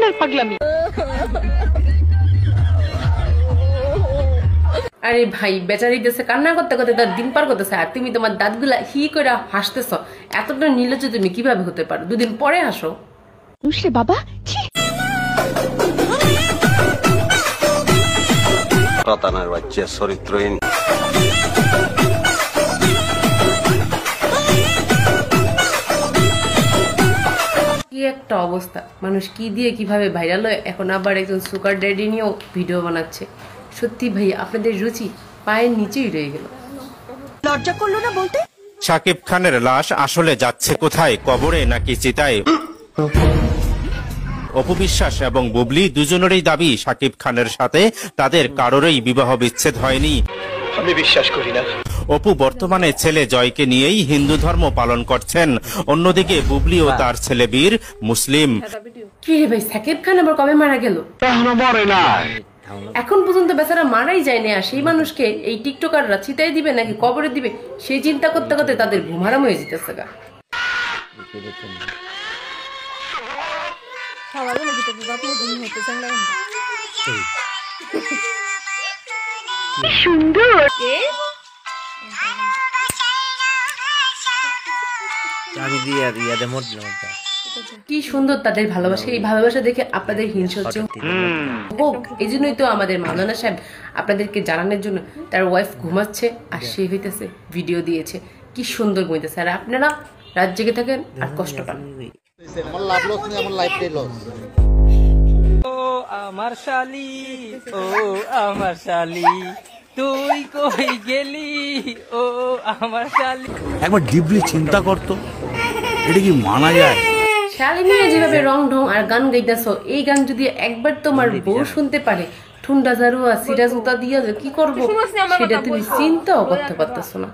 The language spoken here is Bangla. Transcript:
বিশাল পাগলামি। আরে ভাই বেচারি দেশে কান্না করতে করতে তার দিন পার করতেছে, আর তুমি তোমার দাঁতগুলা হি করে হাসতেছ। এতটা নির্লজ্জ তুমি কিভাবে হতে পারো? দুদিন পরে হাসো। বুঝলে বাবা, রতানার বাচ্চা চরিত্রহীন। কি একটা অবস্থা, মানুষ কি দিয়ে কিভাবে ভাইরাল হয়। এখন আবার একজন সুগার ড্যাডি নিয়েও ভিডিও বানাচ্ছে। সত্যি ভাই আপনাদের রুচি পায়ের নিচেই রয়ে গেল। লজ্জা করলো না বলতে? শাকিব খানের লাশ আসলে যাচ্ছে কোথায়, কবরে নাকি চিতায়? অপু বিশ্বাস এবং বুবলি দুজনেরই দাবি শাকিব খানের সাথে তাদের কারোরই বিবাহ বিচ্ছেদ হয়নি। আমি বিশ্বাস করি না। অপু বর্তমানে ছেলে জয়কে নিয়েই হিন্দু ধর্ম পালন করছেন, অন্যদিকে বুবলি ও তার ছেলে বীর মুসলিম। কি রে ভাই, শাকিব খান আবার কবে মারা গেল? এখন পর্যন্ত বেচারা মারাই যায়নি, আর সেই মানুষকে এই টিকটকাররা চিতাই দিবে নাকি কবরে দিবে সেই চিন্তা করতে করতে তাদের ঘুম হারাম হয়ে যেতেছে গা। সুন্দর কি সুন্দর তাদের ভালোবাসা। এই ভালোবাসা দেখে আপনাদের হিংসা হচ্ছে হোক। এই জন্যই তো আমাদের মাওলানা সাহেব আপনাদেরকে জানানোর জন্য তার ওয়াইফ ঘুমাচ্ছে আর সে হইতেছে ভিডিও দিয়েছে। কি সুন্দর ঘুমাইতেছে, আর আপনারা রাত জেগে থাকেন আর কষ্ট পান। ও আমার শালি, ও আমার শালি, তুই কই গেলি, ও আমার শালি। একবার ডিপলি চিন্তা করতো, এটা কি মানা যায়? শালিনী যেভাবে রং ঢং আর গান গাইতেছো, এই গান যদি একবার তোমার বউ শুনতে পারে, ঠুন্ডা ঝাড়ু আর সিরাজুতা দিয়ে কি করবো সেটা তুমি চিন্তাও করতে পারতেছো না।